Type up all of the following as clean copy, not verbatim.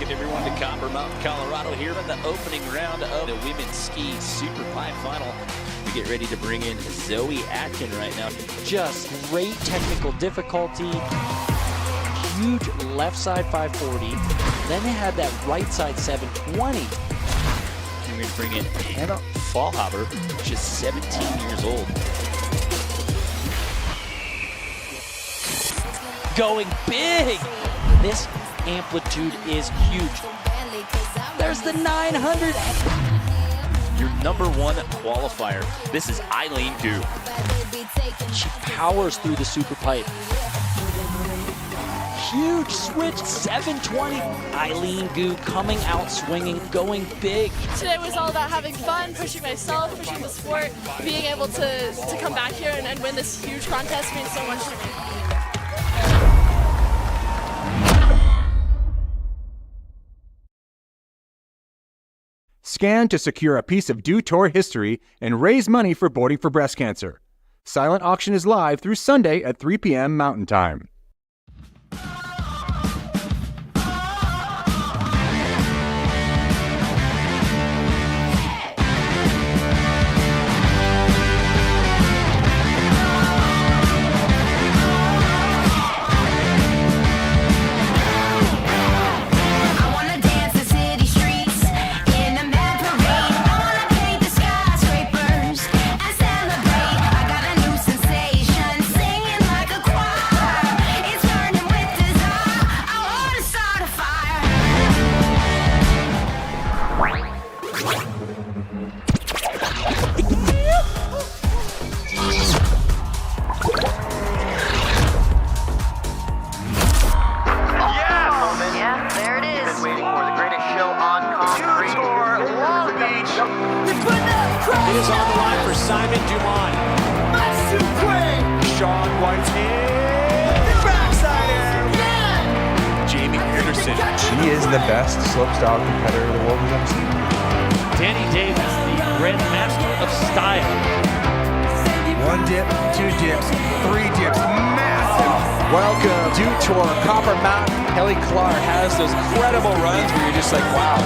welcome everyone to Copper Mountain, Colorado here in the opening round of the Women's Ski Superpipe Final. We get ready to bring in Zoe Atkin right now. Just great technical difficulty, huge left side 540, then they had that right side 720. We're going to bring in Hannah Fallhaber, just 17 years old. Going big! This amplitude is huge. There's the 900. Your number one qualifier. This is Eileen Gu. She powers through the super pipe. Huge switch, 720. Eileen Gu coming out swinging, going big. Today was all about having fun, pushing myself, pushing the sport. Being able to come back here and win this huge contest means so much to me. Scan to secure a piece of Dew Tour history and raise money for Boarding for Breast Cancer. Silent auction is live through Sunday at 3 p.m. Mountain Time. It is on the line for Simon Dumont. Sean White's backside air. Jamie Anderson. She is the best slopestyle competitor the world has ever seen. Danny Davis, the grandmaster of style. 1 dip, 2 dips, 3 dips, massive. Welcome to Tour Copper Mountain. Kelly Clark has those incredible runs where you're just like, wow.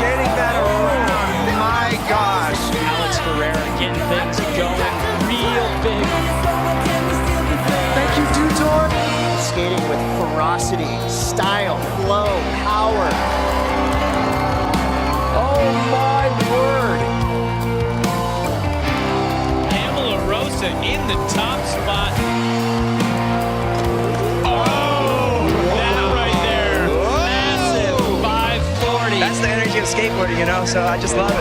Getting that around, my gosh. Alex Ferreira getting things going real big. Thank you, Dew Tour. Skating with ferocity, style, flow, power. Oh my word. Pamela Rosa in the top spot. That's the energy of skateboarding, you know, so I just love it.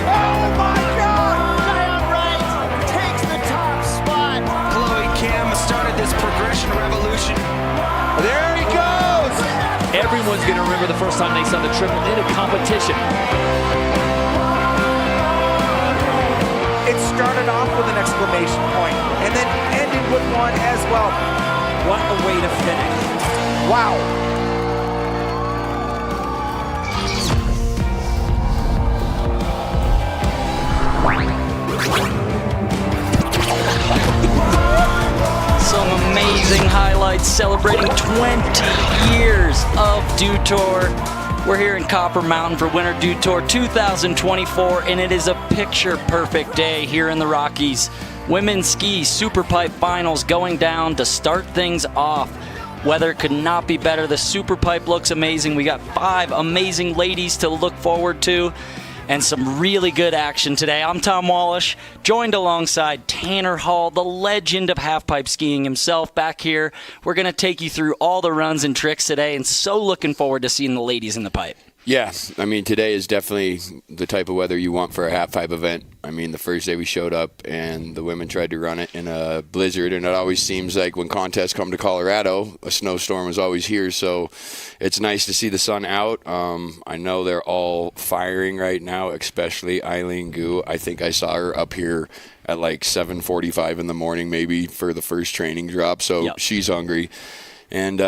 Oh my God! Diane Wright takes the top spot. Chloe Kim started this progression revolution. There he goes! Everyone's going to remember the first time they saw the triple in a competition. It started off with an exclamation point and then ended with one as well. What a way to finish. Wow. Some amazing highlights celebrating 20 years of Dew Tour. We're here in Copper Mountain for Winter Dew Tour 2024, and it is a picture-perfect day here in the Rockies. Women's Ski Superpipe Finals going down to start things off. Weather could not be better. The Superpipe looks amazing. We got 5 amazing ladies to look forward to and some really good action today. I'm Tom Wallish, joined alongside Tanner Hall, the legend of halfpipe skiing himself, back here. We're going to take you through all the runs and tricks today, and so looking forward to seeing the ladies in the pipe. Yeah, I mean, today is definitely the type of weather you want for a half-pipe event. I mean, the first day we showed up and the women tried to run it in a blizzard, and it always seems like when contests come to Colorado, a snowstorm is always here, so it's nice to see the sun out. I know they're all firing right now, especially Eileen Gu. I think I saw her up here at like 7:45 in the morning maybe for the first training drop, so Yep. She's hungry. And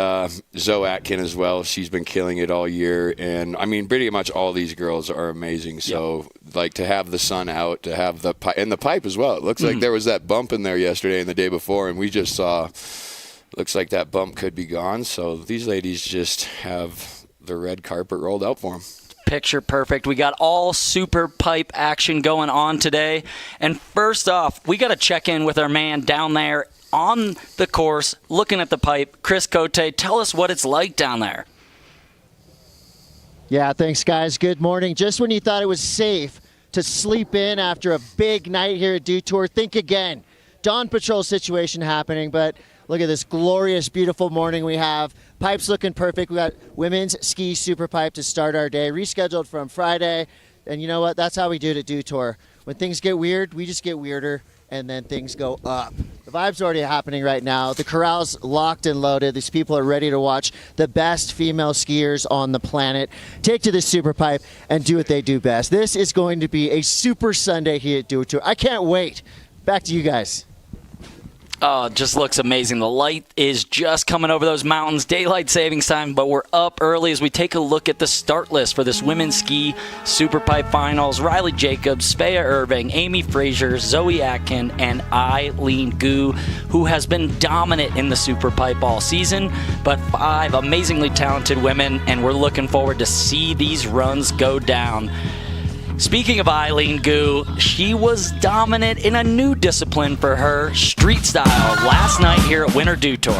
Zoe Atkin as well. She's been killing it all year. And, I mean, pretty much all these girls are amazing. So, like, to have the sun out, to have the pipe, and the pipe as well. It looks like there was that bump in there yesterday and the day before, and we just saw, looks like that bump could be gone. So these ladies just have the red carpet rolled out for them. Picture perfect. We got all super pipe action going on today. And first off, we got to check in with our man down there on the course, looking at the pipe. Chris Cote, tell us what it's like down there. Yeah, thanks, guys. Good morning. Just when you thought it was safe to sleep in after a big night here at Dew Tour, think again. Dawn Patrol situation happening, but look at this glorious, beautiful morning we have. Pipes looking perfect. We got women's ski super pipe to start our day, rescheduled from Friday. And you know what? That's how we do it at Dew Tour. When things get weird, we just get weirder, and then things go up. The vibe's already happening right now. The corral's locked and loaded. These people are ready to watch the best female skiers on the planet take to the super pipe and do what they do best. This is going to be a super Sunday here at Dew Tour. I can't wait. Back to you guys. Oh, it just looks amazing. The light is just coming over those mountains. Daylight savings time, but we're up early as we take a look at the start list for this women's ski Superpipe finals. Riley Jacobs, Svea Irving, Amy Frazier, Zoe Atkin, and Eileen Gu, who has been dominant in the Superpipe all season, but 5 amazingly talented women, and we're looking forward to see these runs go down. Speaking of Eileen Gu, she was dominant in a new discipline for her, street style, last night here at Winter Dew Tour.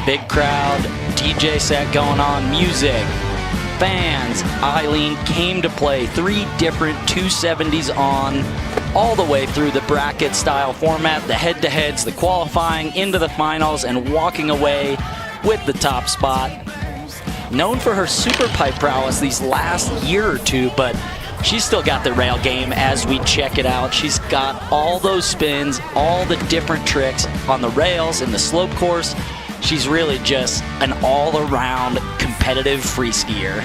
Big crowd, DJ set going on, music, fans. Eileen came to play 3 different 270s on, all the way through the bracket style format, the head-to-heads, the qualifying, into the finals, and walking away with the top spot. Known for her super pipe prowess these last year or two, but she's still got the rail game as we check it out. She's got all those spins, all the different tricks on the rails and the slope course. She's really just an all-around competitive free skier.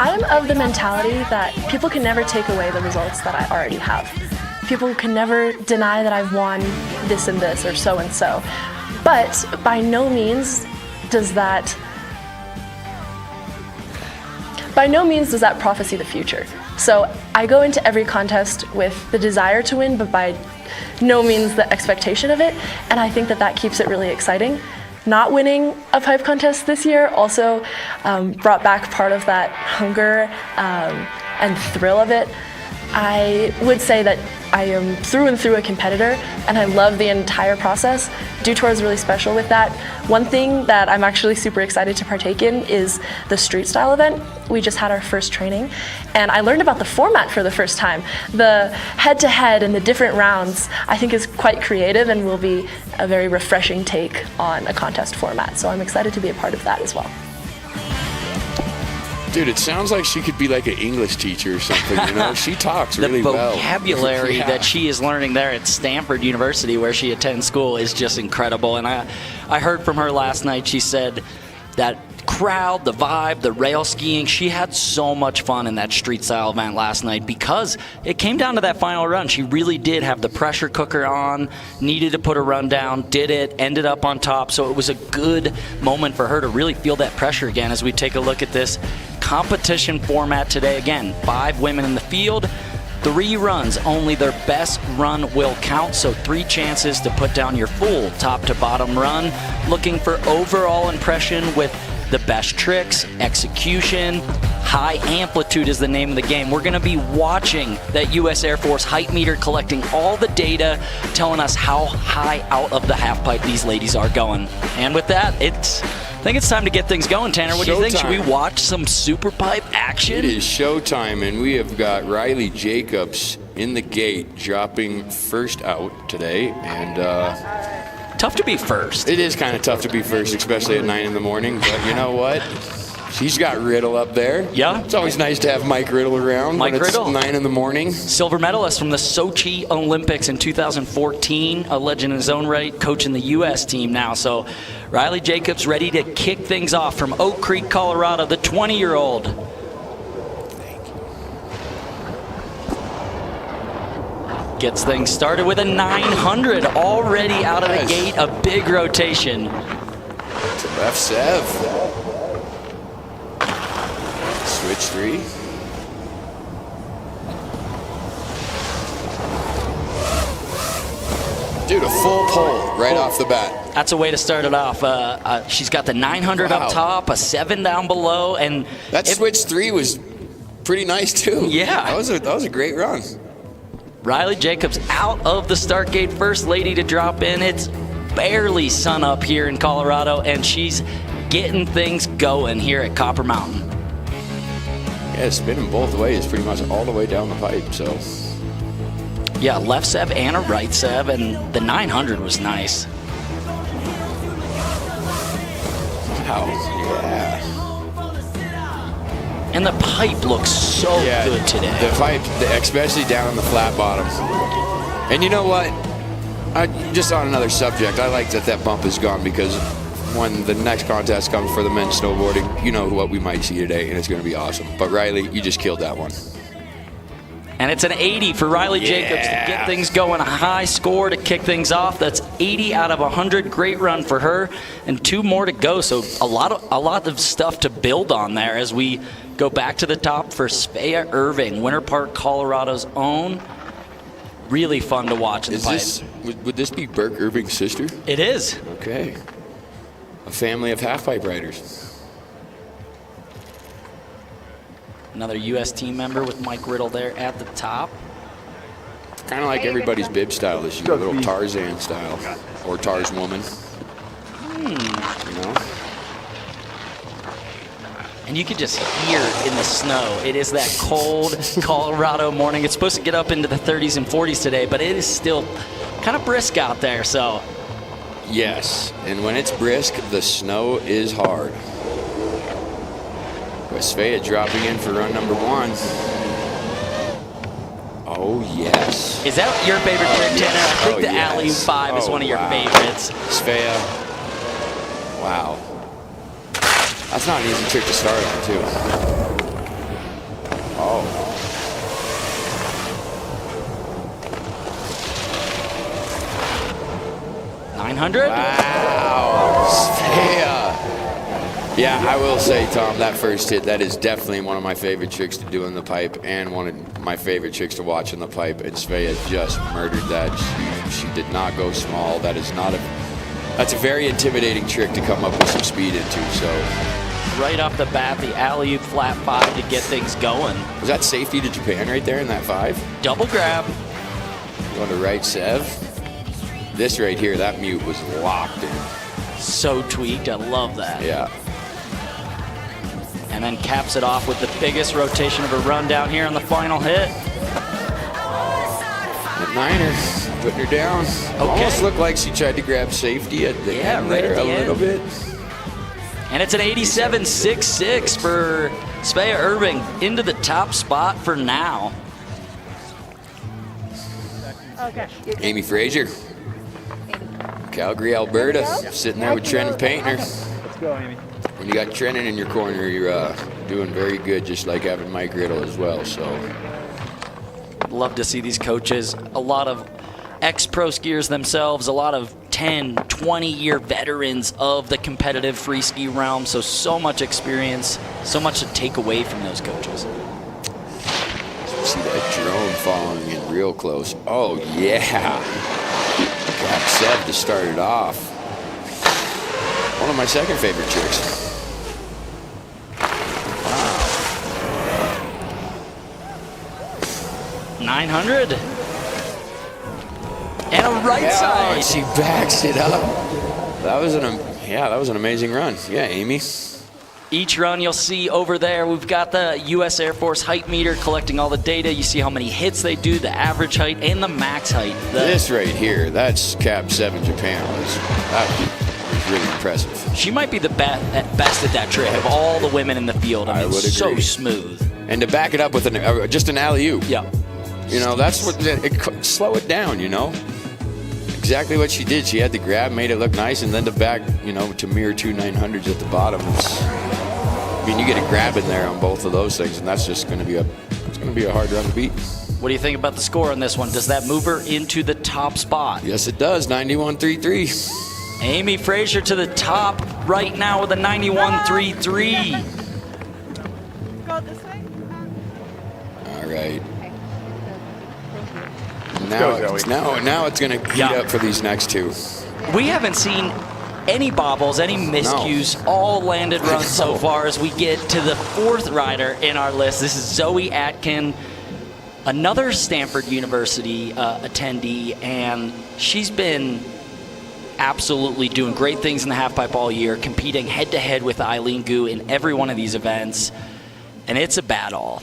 I'm of the mentality that people can never take away the results that I already have. People can never deny that I've won this and this or so and so. But by no means does that prophesy the future. So I go into every contest with the desire to win, but by no means the expectation of it. And I think that that keeps it really exciting. Not winning a pipe contest this year also brought back part of that hunger and thrill of it. I would say that I am through and through a competitor, and I love the entire process. Dew Tour is really special with that. One thing that I'm actually super excited to partake in is the street style event. We just had our first training, and I learned about the format for the first time. The head-to-head and the different rounds I think is quite creative and will be a very refreshing take on a contest format. So I'm excited to be a part of that as well. Dude, it sounds like she could be like an English teacher or something, you know? She talks really well. The vocabulary that she is learning there at Stanford University, where she attends school, is just incredible. And I heard from her last night, she said that crowd, the vibe, the rail skiing, she had so much fun in that street style event last night because it came down to that final run. She really did have the pressure cooker on, needed to put a run down, did it, ended up on top. So it was a good moment for her to really feel that pressure again as we take a look at this competition format today. Again, 5 women in the field, 3 runs, only their best run will count, so 3 chances to put down your full top to bottom run. Looking for overall impression with the best tricks, execution, high amplitude is the name of the game. We're gonna be watching that US Air Force height meter, collecting all the data, telling us how high out of the half pipe these ladies are going. And with that, I think it's time to get things going, Tanner. What do you think? Should we watch some super pipe action? It is showtime, and we have got Riley Jacobs in the gate, dropping first out today. And tough to be first. It is kind of tough to be first, especially at 9 in the morning. But you know what? She's got Riddle up there. Yeah. It's always nice to have Mike Riddle around Mike when it's Riddle. 9 in the morning. Silver medalist from the Sochi Olympics in 2014, a legend in his own right, coaching the U.S. team now. So Riley Jacobs ready to kick things off from Oak Creek, Colorado, the 20-year-old. Gets things started with a 900 already out of the gate, a big rotation. To left Sev. Switch 3. Dude, a full pull right off the bat. That's a way to start it off. She's got the 900 up top, a 7 down below, and that switch 3 was pretty nice too. Yeah, that was a great run. Riley Jacobs out of the start gate, first lady to drop in. It's barely sun up here in Colorado, and she's getting things going here at Copper Mountain. Yeah, spinning both ways, pretty much all the way down the pipe. So yeah, left Sev and a right Sev, and the 900 was nice. Wow, yeah. And the pipe looks so good today. The pipe, especially down on the flat bottom. And you know what? Just on another subject, I like that bump is gone, because when the next contest comes for the men's snowboarding, you know what we might see today, and it's going to be awesome. But Riley, you just killed that one. And it's an 80 for Riley Jacobs to get things going. A high score to kick things off. That's 80 out of 100. Great run for her, and 2 more to go. So a lot of stuff to build on there as we go back to the top for Svea Irving, Winter Park, Colorado's own. Really fun to watch in the pipe. Would this be Burke Irving's sister? It is. Okay. A family of half-pipe riders. Another U.S. team member with Mike Riddle there at the top. Kind of like everybody's bib style this year, a little Tarzan style, or Tars woman. You know? And you could just hear it in the snow. It is that cold Colorado morning. It's supposed to get up into the 30s and 40s today, but it is still kind of brisk out there, so. Yes, and when it's brisk, the snow is hard. With Svea dropping in for run number 1. Oh, yes. Is that your favorite trick, Tanner? I think the Alley 5 is one of your favorites. Svea. Wow. That's not an easy trick to start on, too. Oh. $900? Wow. Svea. Yeah, I will say, Tom, that first hit, that is definitely one of my favorite tricks to do in the pipe, and one of my favorite tricks to watch in the pipe. And Svea just murdered that. She did not go small. That's a very intimidating trick to come up with some speed into. So right off the bat, the alley-oop flat 5 to get things going. Was that safety to Japan right there in that 5? Double grab. Going to right Sev. This right here, that mute was locked in. So tweaked. I love that. Yeah. And then caps it off with the biggest rotation of her run down here on the final hit. The 9er, putting her down. Okay. Almost looked like she tried to grab safety at the end right there at the little bit. And it's an 87.66 for Svea Irving into the top spot for now. Okay. Amy Frazier. Calgary, Alberta, sitting there with Trenton Painter. Let's go, Amy. When you got Trenton in your corner, you're doing very good, just like having Mike Riddle as well. So, love to see these coaches. A lot of ex-pro skiers themselves, a lot of 10, 20-year veterans of the competitive free ski realm. So much experience, so much to take away from those coaches. See that drone following in real close. Oh, yeah. Got Sev to start it off. One of my second favorite tricks. 900. And a right side. She backs it up. That was an amazing run. Yeah, Amy. Each run you'll see over there, we've got the U.S. Air Force height meter collecting all the data. You see how many hits they do, the average height, and the max height. This right here, that's Cab 7 Japan. really impressive. She might be the best at that trick of all the women in the field. I mean, would so agree. smooth. And to back it up with just an alley-oop. Yeah. You know, that's what slow it down, you know. Exactly what she did. She had the grab, made it look nice, and then to back, you know, to mirror 2 900s at the bottom. I mean, you get a grab in there on both of those things, and that's just going to be a hard run to beat. What do you think about the score on this one? Does that move her into the top spot? Yes, it does. 91.33. Amy Frazier to the top right now with a 91.33. Go this way. All right. go, Now it's going to heat up for these next two. We haven't seen any bobbles, any miscues, all landed runs so far as we get to the fourth rider in our list. This is Zoe Atkin, another Stanford University attendee, and she's been absolutely doing great things in the halfpipe all year, competing head-to-head with Eileen Gu in every one of these events, and it's a battle.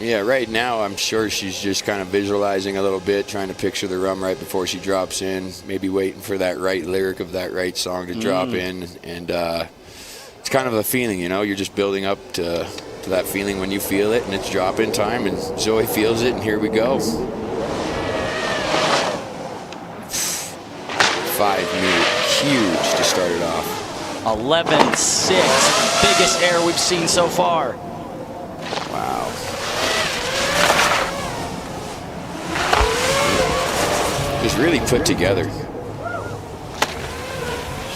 Yeah, right now I'm sure she's just kind of visualizing a little bit, trying to picture the run right before she drops in, maybe waiting for that right lyric of that right song to drop in. And it's kind of a feeling, you know, you're just building up to that feeling when you feel it, and it's drop-in time, and Zoe feels it, and here we go. 5 minutes, huge to start it off. 11.6, biggest air we've seen so far. Wow. Just really put together.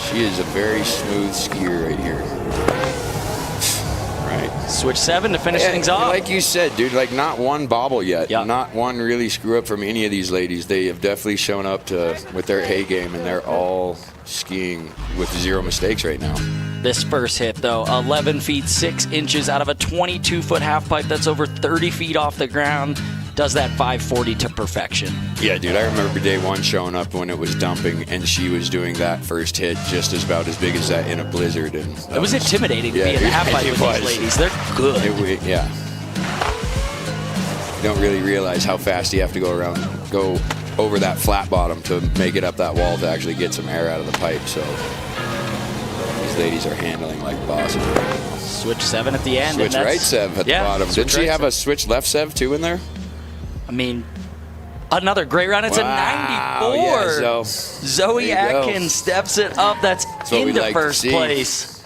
She is a very smooth skier right here. Right. Switch 7 to finish things off. Like you said, dude, like not one bobble yet. Yep. Not one really screw up from any of these ladies. They have definitely shown up with their A game, and they're all skiing with 0 mistakes right now. This first hit, though, 11 feet 6 inches out of a 22-foot half pipe that's over 30 feet off the ground. Does that 540 to perfection. Yeah, dude, I remember day one showing up when it was dumping, and she was doing that first hit just about as big as that in a blizzard. And it was intimidating to be in the half pipe with these ladies. They're good. Yeah. You don't really realize how fast you have to go over that flat bottom to make it up that wall to actually get some air out of the pipe. So these ladies are handling like bosses. Switch 7 at the end. Switch right 7 at the bottom. Didn't she have a switch left 7 too in there? I mean, another great run. It's a 94. Yeah, Zoe Atkin steps it up. That's into first place.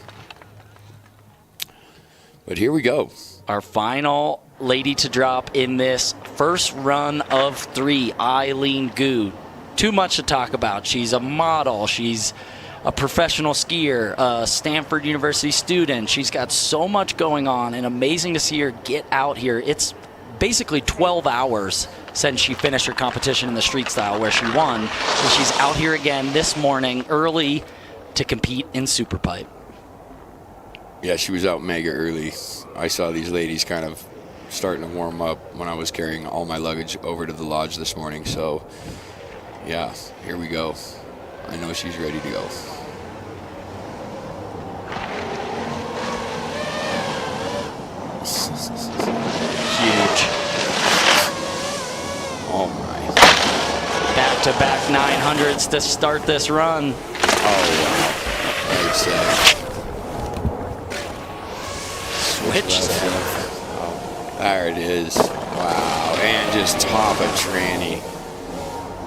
But here we go. Our final lady to drop in this first run of 3, Eileen Gu. Too much to talk about. She's a model. She's a professional skier, a Stanford University student. She's got so much going on, and amazing to see her get out here. It's basically 12 hours since she finished her competition in the street style where she won, and she's out here again this morning early to compete in Superpipe. Yeah, she was out mega early. I saw these ladies kind of starting to warm up when I was carrying all my luggage over to the lodge this morning. So, yeah, here we go. I know she's ready to go. Huge. Oh my. Back-to-back 900s to start this run. Oh wow. Right Switch. Oh, there it is. Wow. And just top a tranny.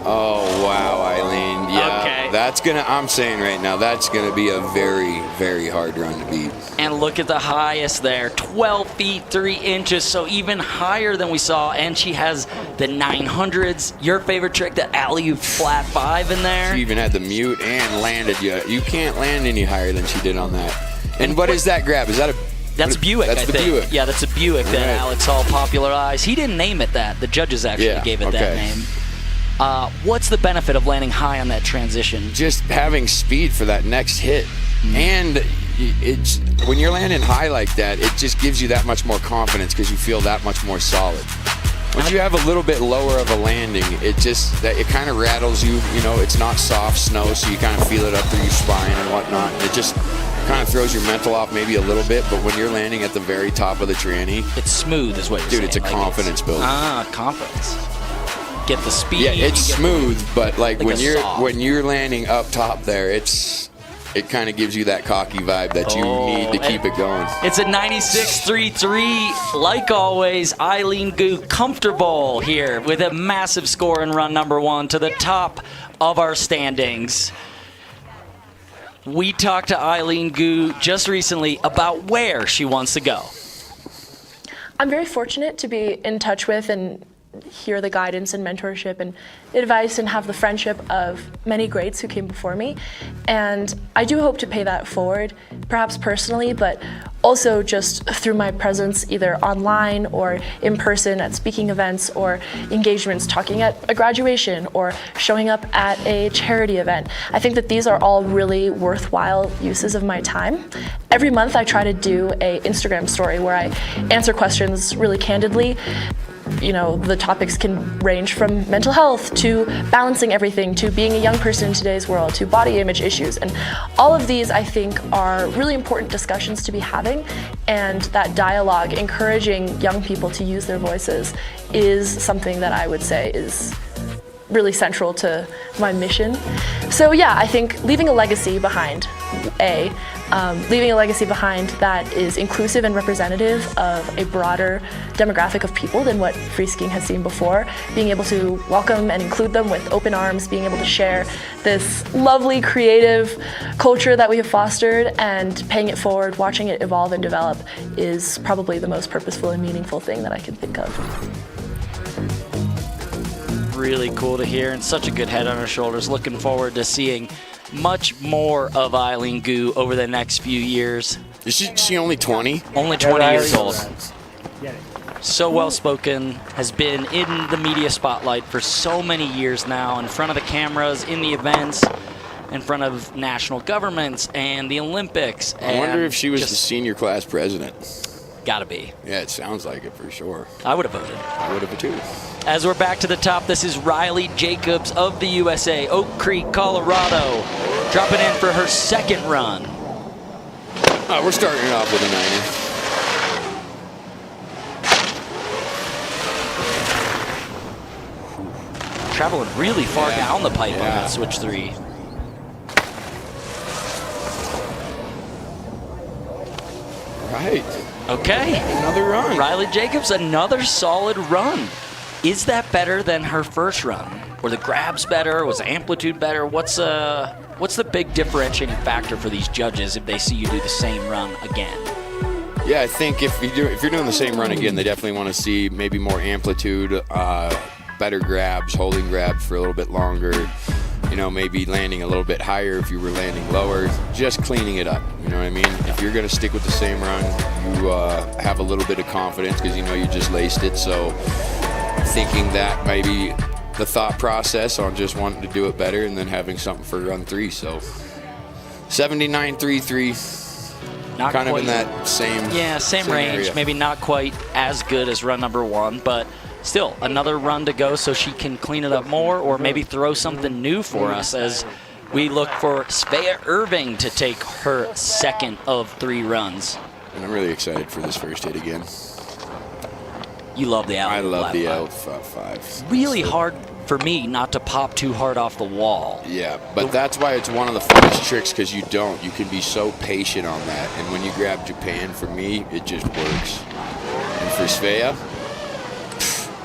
Oh wow, Eileen. Yeah. Okay. I'm saying right now, that's gonna be a very, very hard run to beat. And look at the highest there, 12 feet 3 inches, so even higher than we saw. And she has the 900s. Your favorite trick, the alley-oop flat 5 in there. She even had the mute and landed. You can't land any higher than she did on that. And what is that grab? Is that a... That's Buick, that's I the think. Buick. Yeah, that's a Buick that Right. Alex Hall popularized. He didn't name it that. The judges actually gave it that name. What's the benefit of landing high on that transition? Just having speed for that next hit. And it's when you're landing high like that, it just gives you that much more confidence because you feel that much more solid. Once you have a little bit lower of a landing, it kind of rattles you. You know, it's not soft snow, so you kind of feel it up through your spine and whatnot. It just kind of throws your mental off maybe a little bit, but when you're landing at the very top of the tranny, it's smooth is what you're saying. Dude, it's a confidence builder. Confidence. get the speed. Yeah, it's smooth, but like when soft. you're landing up top there, it kind of gives you that cocky vibe that you need to keep it going. It's a 96.33. Like always, Eileen Gu comfortable here with a massive score in run number 1 to the top of our standings. We talked to Eileen Gu just recently about where she wants to go. I'm very fortunate to be in touch with and hear the guidance and mentorship and advice and have the friendship of many greats who came before me. And I do hope to pay that forward, perhaps personally, but also just through my presence either online or in person at speaking events or engagements, talking at a graduation or showing up at a charity event. I think that these are all really worthwhile uses of my time. Every month I try to do an Instagram story where I answer questions really candidly. You know, the topics can range from mental health to balancing everything to being a young person in today's world to body image issues. And all of these, I think, are really important discussions to be having. And that dialogue, encouraging young people to use their voices, is something that I would say is really central to my mission. So yeah, I think leaving a legacy behind, leaving a legacy behind that is inclusive and representative of a broader demographic of people than what free skiing has seen before, being able to welcome and include them with open arms, being able to share this lovely creative culture that we have fostered and paying it forward, watching it evolve and develop is probably the most purposeful and meaningful thing that I can think of. Really cool to hear, and such a good head on her shoulders. Looking forward to seeing much more of Eileen Gu over the next few years. Is she only 20? Only 20 years old. So well-spoken, has been in the media spotlight for so many years now, in front of the cameras, in the events, in front of national governments and the Olympics. I wonder if she was the senior class president. Gotta be. Yeah, it sounds like it for sure. I would have voted. I would have too. As we're back to the top, this is Riley Jacobs of the USA, Oak Creek, Colorado, dropping in for her second run. We're starting it off with a 9er. Traveling really far down the pipe on that switch 3. Right. Okay. Another run. Riley Jacobs, another solid run. Is that better than her first run? Were the grabs better? Was the amplitude better? What's the big differentiating factor for these judges if they see you do the same run again? Yeah, I think if you're doing the same run again, they definitely want to see maybe more amplitude, better grabs, holding grabs for a little bit longer. You know, maybe landing a little bit higher if you were landing lower, just cleaning it up. You know what I mean? If you're going to stick with the same run, you have a little bit of confidence because you know you just laced it. So thinking that maybe the thought process on just wanting to do it better and then having something for run 3. So 79.33, not kind quite, of in that same range. area. Maybe not quite as good as run number 1, but still another run to go so she can clean it up more or maybe throw something new for us as we look for Svea Irving to take her second of 3 runs. And I'm really excited for this first hit again. You love the out. I love the out 5. Really hard for me not to pop too hard off the wall. Yeah, but that's why it's one of the funnest tricks because you can be so patient on that. And when you grab Japan, for me, it just works. And for Svea,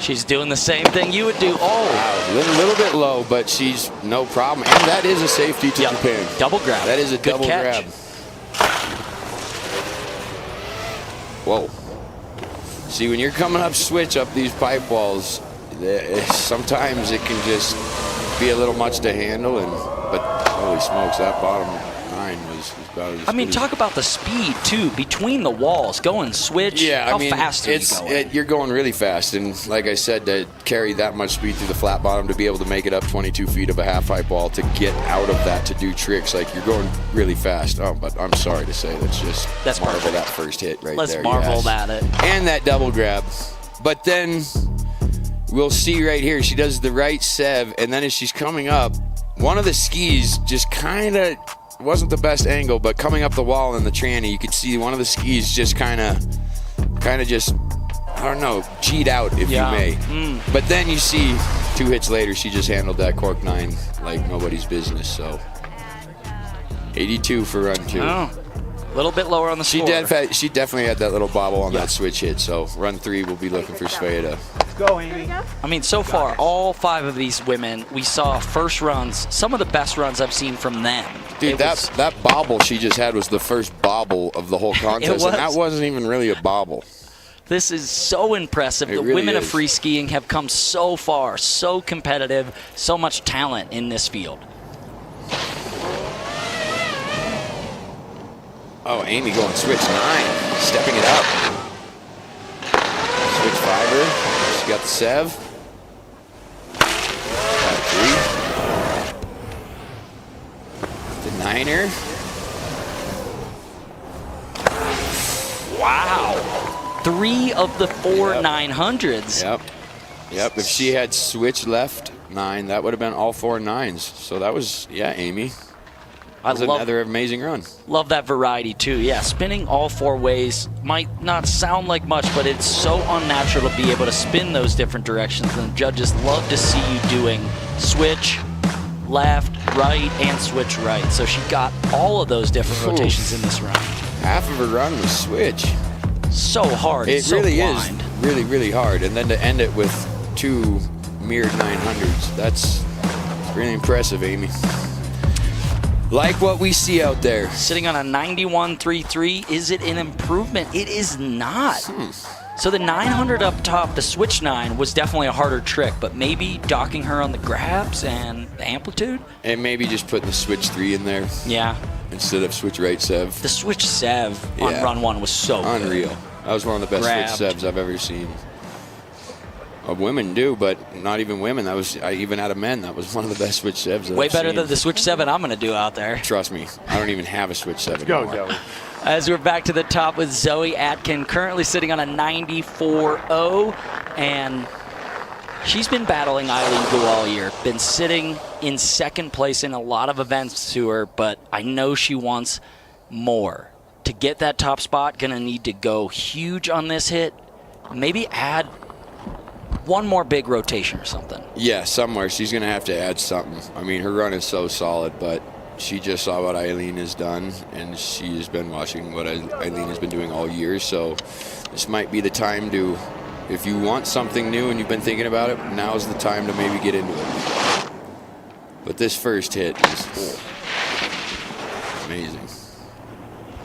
she's doing the same thing you would do. Oh, wow, a little bit low, but she's no problem. And that is a safety to Japan. Double grab. That is a good double catch. grab. Whoa. See, when you're coming up switch up these pipe walls, sometimes it can just be a little much to handle. But holy smokes, that bottom 9 was about as I mean, talk about the speed, too, between the walls, going switch. Yeah, how I mean, fast are you going? You're going really fast. And like I said, to carry that much speed through the flat bottom, to be able to make it up 22 feet of a half pipe wall, to get out of that, to do tricks, like you're going really fast. Oh, but I'm sorry to say, that's marvel perfect. that first hit right Let's there. Let's marvel at it. And that double grab. But then we'll see right here, she does the right sev, and then as she's coming up, one of the skis just kind of wasn't the best angle, but coming up the wall in the tranny, you could see one of the skis just kind of just, I don't know, cheat out, if you may. But then you see 2 hits later, she just handled that cork 9 like nobody's business. So 82 for run 2. Oh, a little bit lower on the score. She definitely had that little bobble on that switch hit. So run 3, we'll be looking for Zoe to. Go, Amy. I mean, so far, all 5 of these women, we saw first runs, some of the best runs I've seen from them. Dude, that bobble she just had was the first bobble of the whole contest, and that wasn't even really a bobble. This is so impressive. The really women is. of free skiing have come so far, so competitive, so much talent in this field. Oh, Amy going switch 9, stepping it up. Switch 5er, she got the sev. Got a 3. The 9er. Wow. 3 of the 4 900s. Yep, if she had switch left 9, that would have been all 4 9s. So that was, yeah, Amy. That was another amazing run. Love that variety too. Yeah, spinning all 4 ways might not sound like much, but it's so unnatural to be able to spin those different directions. And the judges love to see you doing switch, left, right, and switch right. So she got all of those different rotations in this run. Half of her run was switch. So hard. It so really blind. is really, really hard. And then to end it with 2 mirrored 900s, that's really impressive, Amy. Like what we see out there. Sitting on a 91.33, is it an improvement? It is not. So the 900 up top, the switch 9, was definitely a harder trick, but maybe docking her on the grabs and the amplitude? And maybe just putting the switch 3 in there. Yeah. Instead of switch right sev. The switch sev on run 1 was so unreal. good. That was one of the best switch sevs I've ever seen. Women do, but not even women. That was even out of men. That was one of the best switch sevs. Way better than the switch 7 I'm going to do out there. Trust me, I don't even have a switch 7 anymore. Go. As we're back to the top with Zoe Atkin, currently sitting on a 94.0, and she's been battling Eileen Gu all year. Been sitting in second place in a lot of events to her, but I know she wants more. To get that top spot, gonna need to go huge on this hit. Maybe add one more big rotation or something. Yeah, somewhere. She's going to have to add something. I mean, her run is so solid, but she just saw what Eileen has done, and she has been watching what Eileen has been doing all year. So this might be the time to, if you want something new and you've been thinking about it, now's the time to maybe get into it. But this first hit is amazing.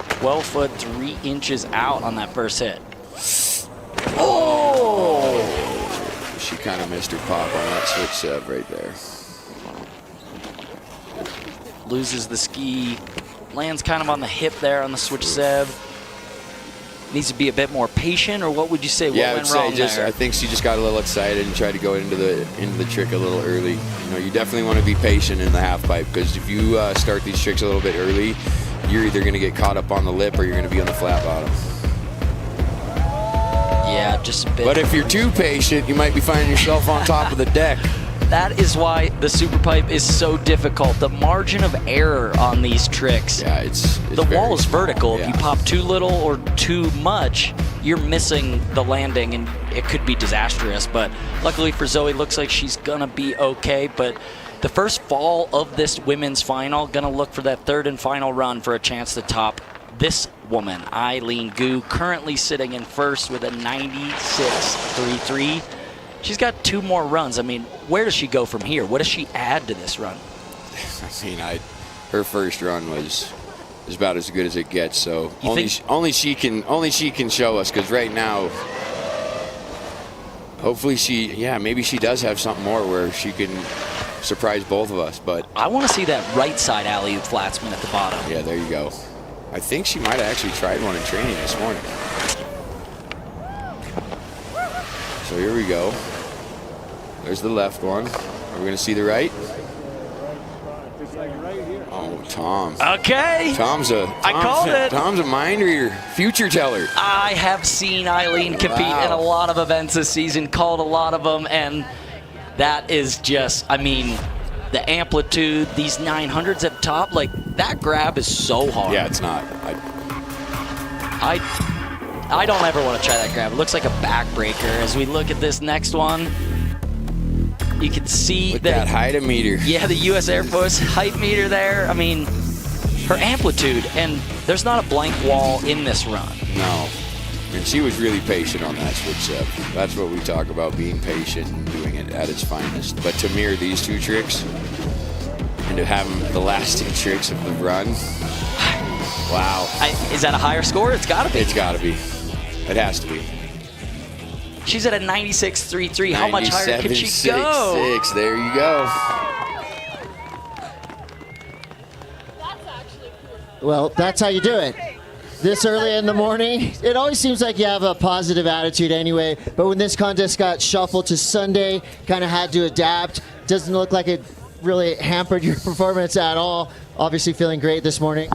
12 foot 3 inches out on that first hit. Oh! She kind of missed her pop on that switch sev right there. Loses the ski, lands kind of on the hip there on the switch sev. Needs to be a bit more patient, or what would you say? Yeah, what went wrong there? I think she just got a little excited and tried to go into the trick a little early. You know, you definitely want to be patient in the half pipe, because if you start these tricks a little bit early, you're either going to get caught up on the lip or you're going to be on the flat bottom. Yeah, just a bit. But if you're too patient, you might be finding yourself on top of the deck. That is why the Superpipe is so difficult. The margin of error on these tricks. Yeah, it's the wall is vertical. Yeah. If you pop too little or too much, you're missing the landing, and it could be disastrous. But luckily for Zoe, looks like she's gonna be okay. But the first fall of this women's final, gonna look for that third and final run for a chance to top this woman, Eileen Gu, currently sitting in first with a 96.33. She's got 2 more runs. I mean, where does she go from here? What does she add to this run? I mean, her first run was about as good as it gets. So only she can show us, because right now, hopefully maybe she does have something more where she can surprise both of us. But I want to see that right side alley-oop flatspin at the bottom. Yeah, there you go. I think she might have actually tried one in training this morning. So here we go. There's the left one. Are we going to see the right? Oh, Tom. Okay. Tom's a mind reader, future teller. I have seen Eileen compete in a lot of events this season, called a lot of them, and that is just, I mean, the amplitude, these 900s up top, like, that grab is so hard. Yeah, it's not. I don't ever want to try that grab. It looks like a backbreaker. As we look at this next one, You can see With that height meter. Yeah, the U.S. Air Force height meter there. I mean, her amplitude, and there's not a blank wall in this run. No. And she was really patient on that switch step. That's what we talk about, being patient and doing it at its finest. But to mirror these two tricks and to have them the last two tricks of the run, wow. Is that a higher score? It's got to be. It's got to be. It has to be. She's at a 96.33. How much higher can she go? 97.66. There you go. Well, that's how you do it. This early in the morning, it always seems like you have a positive attitude anyway, but when this contest got shuffled to Sunday, kind of had to adapt. Doesn't look like it really hampered your performance at all. Obviously feeling great this morning.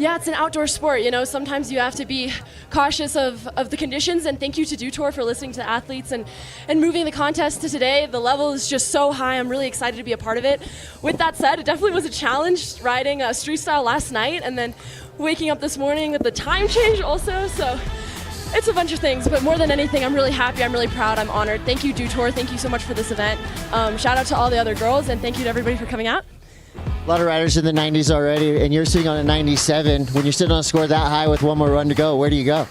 Yeah, it's an outdoor sport, you know, sometimes you have to be cautious of the conditions, and thank you to Dew Tour for listening to the athletes and moving the contest to today. The level is just so high. I'm really excited to be a part of it. With that said, it definitely was a challenge riding street style last night and then waking up this morning with the time change also, so it's a bunch of things, but more than anything, I'm really happy, I'm really proud, I'm honored. Thank you, Dew Tour, thank you so much for this event. Shout out to all the other girls, and thank you to everybody for coming out. A lot of riders in the 90s already, and you're sitting on a 97. When you're sitting on a score that high with one more run to go, where do you go?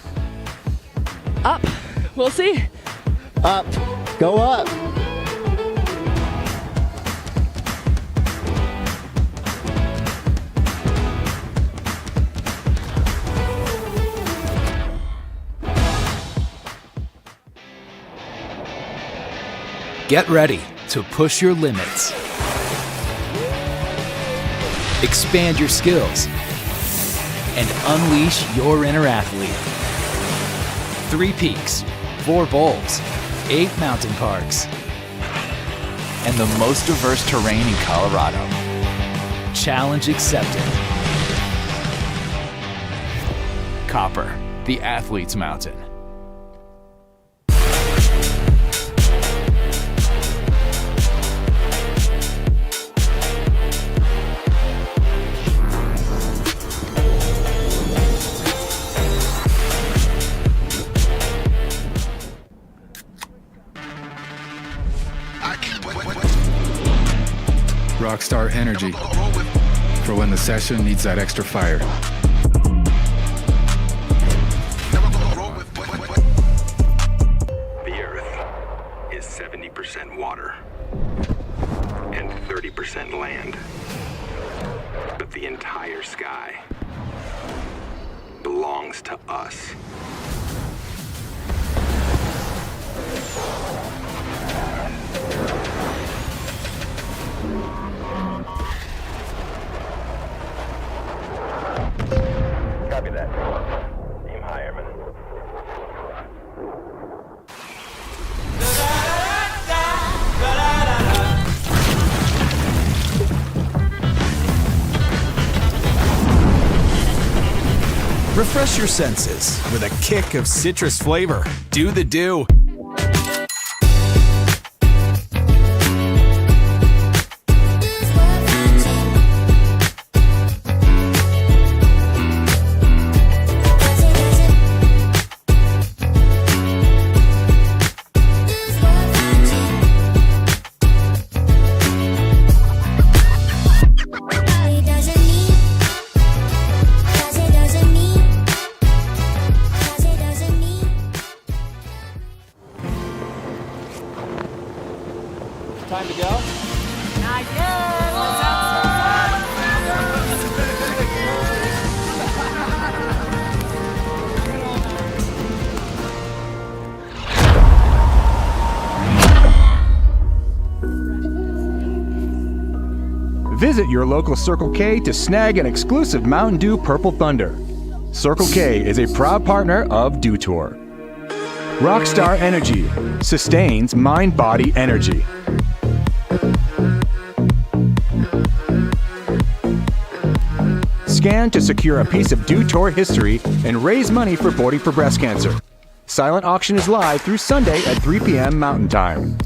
Up. We'll see. Up. Go up. Get ready to push your limits. Expand your skills and unleash your inner athlete. 3 peaks, 4 bowls, 8 mountain parks, and the most diverse terrain in Colorado. Challenge accepted. Copper, the athlete's mountain. Rockstar energy for when the session needs that extra fire. The Earth is 70% water and 30% land. But the entire sky belongs to us. Copy that. Aim high, Airman. Refresh your senses with a kick of citrus flavor. Do the Dew. Time to go? Not yet. That sounds so Visit your local Circle K to snag an exclusive Mountain Dew Purple Thunder. Circle K is a proud partner of Dew Tour. Rockstar Energy sustains mind-body energy. Scan to secure a piece of Dew Tour history and raise money for Boarding for Breast Cancer. Silent auction is live through Sunday at 3 p.m. Mountain Time.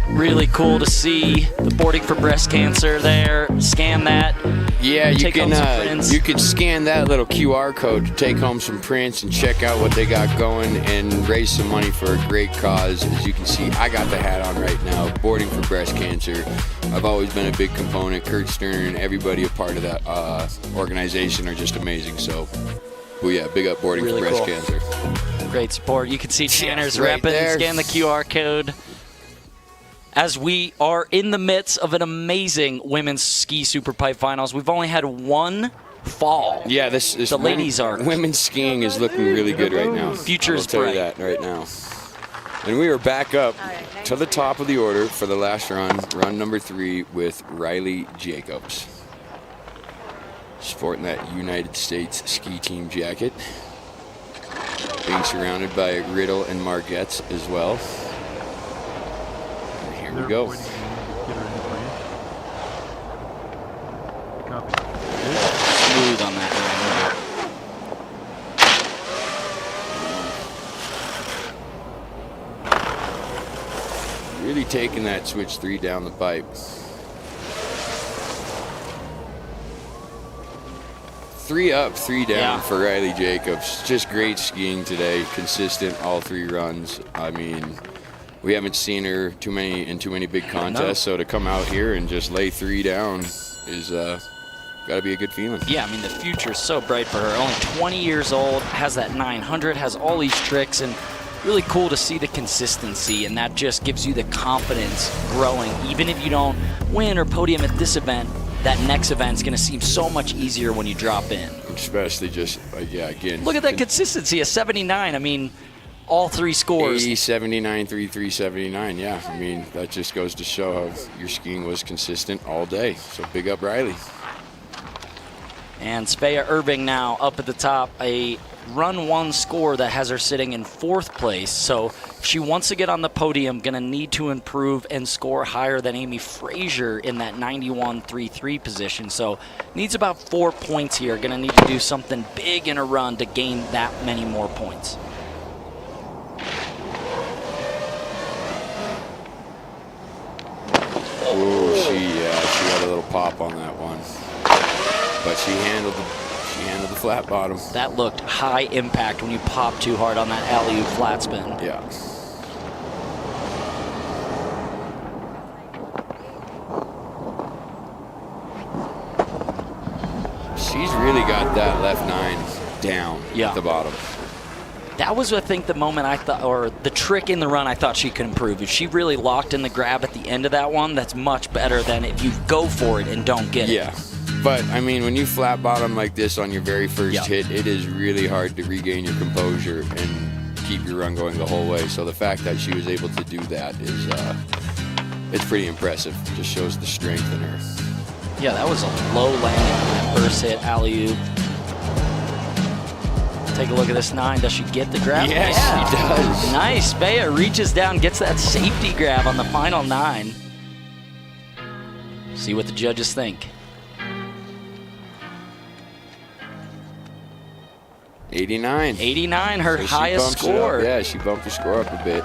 Really cool to see the Boarding for Breast Cancer there. Scan that. Yeah, you take home some prints. can scan that little QR code to take home some prints and check out what they got going and raise some money for a great cause. As you can see, I got the hat on right now, Boarding for Breast Cancer. I've always been a big component. Kurt Stern and everybody a part of that organization are just amazing. So, well, yeah, big up Boarding Really for Breast cool. Cancer. Great support. You can see Tanner's right repping, there. scan the QR code. As we are in the midst of an amazing women's ski superpipe finals, we've only had one fall. Yeah, this the ladies are. Women's skiing is looking really good right now. Future is I'll tell you bright. that right now. And we are back up to the top of the order for the last run number 3 with Riley Jacobs. Sporting that United States ski team jacket. Being surrounded by Riddle and Margetts as well. And here we go. Smooth on that line. Really taking that switch 3 down the pipe. 3 up, 3 down for Riley Jacobs. Just great skiing today. Consistent all 3 runs. I mean, we haven't seen her too many big contests, so to come out here and just lay 3 down is got to be a good feeling. Yeah, I mean, the future is so bright for her. Only 20 years old, has that 900, has all these tricks, and really cool to see the consistency, and that just gives you the confidence growing. Even if you don't win or podium at this event, that next event's going to seem so much easier when you drop in. Especially just, yeah, again. Look at that consistency, a 79. I mean, all 3 scores. 80, 79, 33, 79. Yeah, I mean, that just goes to show how your skiing was consistent all day. So big up Riley. And Svea Irving now up at the top, a run 1 score that has her sitting in 4th place. So if she wants to get on the podium, going to need to improve and score higher than Amy Frazier in that 91.33 position. So needs about 4 points here. Going to need to do something big in a run to gain that many more points. Oh, she got a little pop on that one. But she handled the flat bottom. That looked high impact when you pop too hard on that alley-oop flat spin. Yeah. She's really got that left 9 down at the bottom. That was, I think, the moment I thought, or the trick in the run I thought she could improve. If she really locked in the grab at the end of that one, that's much better than if you go for it and don't get it. Yeah. But, I mean, when you flat bottom like this on your very first hit, it is really hard to regain your composure and keep your run going the whole way. So the fact that she was able to do that is, it's pretty impressive. It just shows the strength in her. Yeah, that was a low landing on that first hit, alley-oop. Take a look at this 9. Does she get the grab? Yes, she does. Nice. Svea reaches down, gets that safety grab on the final 9. See what the judges think. 89. 89, her So highest score. Yeah, she bumped her score up a bit.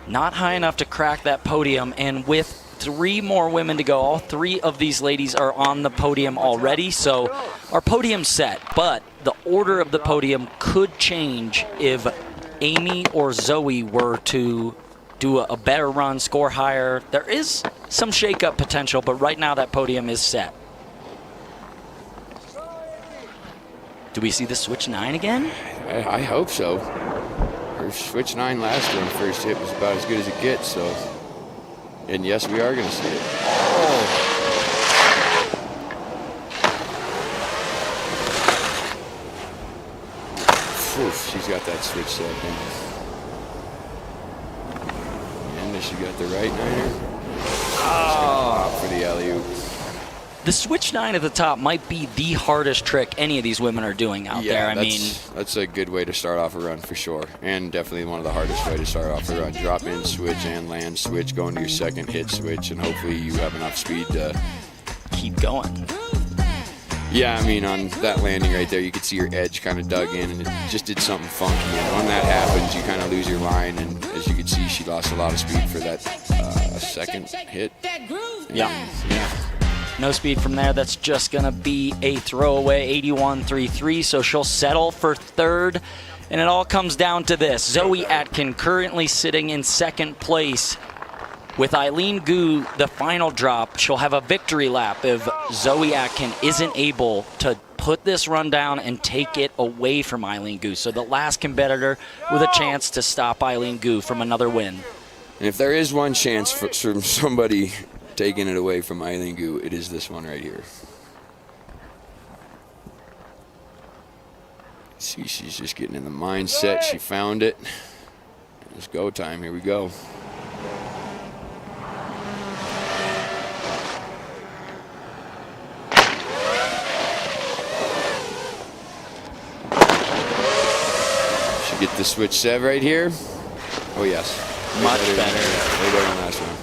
Not high enough to crack that podium, and with 3 more women to go, all 3 of these ladies are on the podium already, so our podium's set, but the order of the podium could change if Amy or Zoe were to do a better run, score higher. There is some shake-up potential, but right now that podium is set. Do we see the switch 9 again? I hope so. Her switch 9 last one, first hit, was about as good as it gets, so. And yes, we are going to see it. Oh. Oof, she's got that switch set down. And then she got the right 9er. Oh. For the alley-oop. The switch 9 at the top might be the hardest trick any of these women are doing out there. I mean, that's a good way to start off a run for sure, and definitely one of the hardest way to start off a run. Drop in switch and land switch, go into your second hit switch, and hopefully you have enough speed to keep going. Yeah, I mean, on that landing right there, you could see her edge kind of dug in, and it just did something funky. And when that happens, you kind of lose your line, and as you can see, she lost a lot of speed for that second hit. Yeah. No speed from there. That's just going to be a throwaway 81.33, so she'll settle for third. And it all comes down to this. Zoe Atkin currently sitting in second place. With Eileen Gu, the final drop, she'll have a victory lap if Zoe Atkin isn't able to put this run down and take it away from Eileen Gu. So the last competitor with a chance to stop Eileen Gu from another win. And if there is one chance from somebody taking it away from Eileen Gu, it is this one right here. See, she's just getting in the mindset. She found it. It's go time. Here we go. She get the switch set right here. Oh yes, much better. Yeah, way better than last one.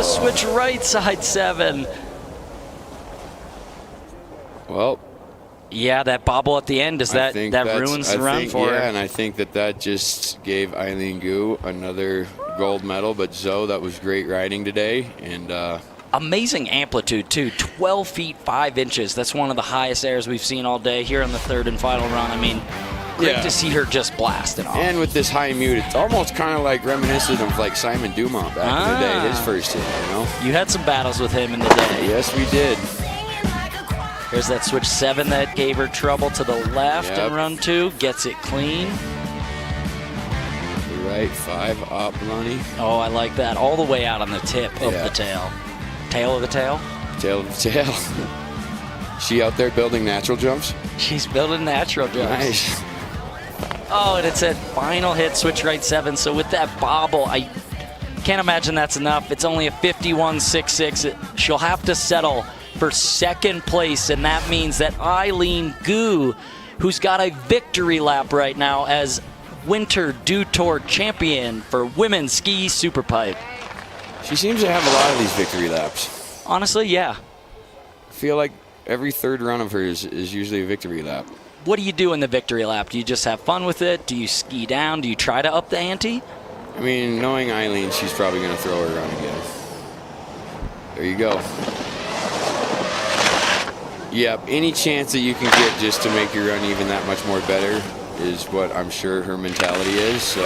Switch right side 7. Well, yeah, that bobble at the end, that ruins the run for her. Yeah, and I think that just gave Eileen Gu another gold medal. But Zoe, that was great riding today, and amazing amplitude too. 12 feet 5 inches. That's one of the highest airs we've seen all day here in the third and final run. I mean, great to see her just blast it off. And with this high mute, it's almost kind of like reminiscent of like Simon Dumont back in the day, his first hit, you know? You had some battles with him in the day. Yes, we did. There's that switch 7 that gave her trouble to the left in run 2. Gets it clean. The right 5 up, Lonnie. Oh, I like that. All the way out on the tip of the tail. Tail of the tail? Tail of the tail. She out there building natural jumps? She's building natural jumps. Nice. Oh, and it's a final hit, switch right 7. So with that bobble, I can't imagine that's enough. It's only a 51.66. She'll have to settle for second place, and that means that Eileen Gu, who's got a victory lap right now as Winter Dew Tour champion for women's ski superpipe. She seems to have a lot of these victory laps. Honestly, yeah. I feel like every third run of hers is usually a victory lap. What do you do in the victory lap? Do you just have fun with it? Do you ski down? Do you try to up the ante? I mean, knowing Eileen, she's probably going to throw her run again. There you go. Yep, any chance that you can get just to make your run even that much more better is what I'm sure her mentality is. So,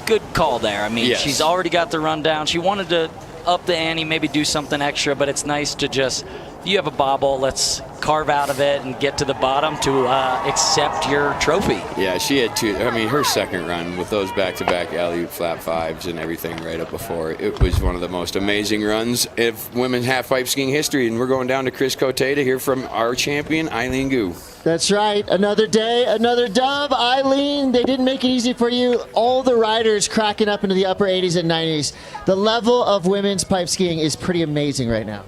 Good call there. I mean, yes. She's already got the run down. She wanted to up the ante, maybe do something extra, but it's nice to just, if you have a bobble, let's carve out of it and get to the bottom to accept your trophy. Yeah, she had two. I mean, her second run with those back-to-back alley-oop flat 5s and everything right up before, it was one of the most amazing runs of women's half-pipe skiing history. And we're going down to Chris Cote to hear from our champion, Eileen Gu. That's right. Another day, another dub. Eileen, they didn't make it easy for you. All the riders cracking up into the upper 80s and 90s. The level of women's pipe skiing is pretty amazing right now.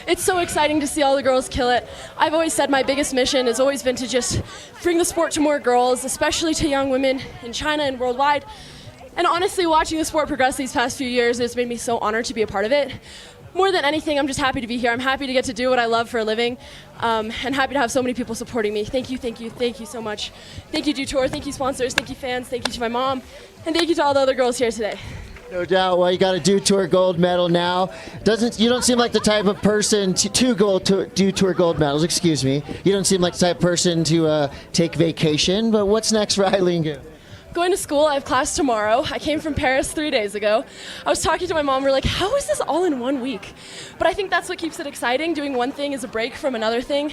It's so exciting to see all the girls kill it. I've always said my biggest mission has always been to just bring the sport to more girls, especially to young women in China and worldwide. And honestly, watching the sport progress these past few years has made me so honored to be a part of it. More than anything, I'm just happy to be here. I'm happy to get to do what I love for a living, and happy to have so many people supporting me. Thank you, thank you, thank you so much. Thank you, Dew Tour. Thank you, sponsors. Thank you, fans. Thank you to my mom. And thank you to all the other girls here today. No doubt. Well, you got a Dew Tour gold medal now. You don't seem like the type of person to Dew Tour gold medals. Excuse me. You don't seem like the type of person to take vacation. But what's next for Eileen Gu? Going to school. I have class tomorrow. I came from Paris 3 days ago. I was talking to my mom. We're like, how is this all in 1 week? But I think that's what keeps it exciting. Doing one thing is a break from another thing.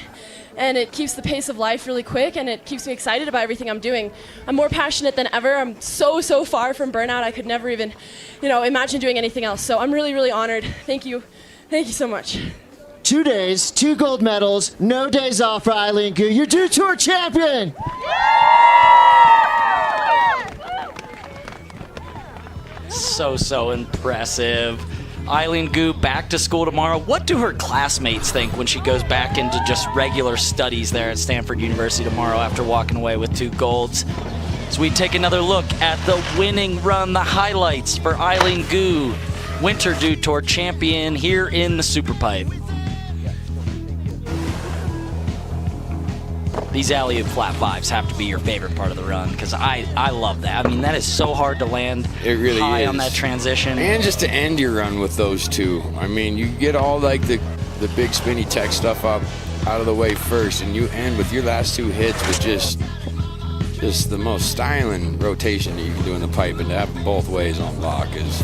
And it keeps the pace of life really quick, and it keeps me excited about everything I'm doing. I'm more passionate than ever. I'm so far from burnout. I could never even, imagine doing anything else. So I'm really, really honored. Thank you. Thank you so much. 2 days, 2 gold medals, no days off for Eileen Gu. Your Dew Tour champion! So impressive. Eileen Gu back to school tomorrow. What do her classmates think when she goes back into just regular studies there at Stanford University tomorrow after walking away with 2 golds? So we take another look at the winning run, the highlights for Eileen Gu, Winter Dew Tour champion here in the Superpipe. these alley-oop flat fives have to be your favorite part of the run, because I love that. I mean, that is so hard to land it really high is. on that transition. And just to end your run with those two. I mean, you get all like the big spinny tech stuff up out of the way first, and you end with your last two hits with just the most styling rotation that you can do in the pipe, and to have them both ways on lock is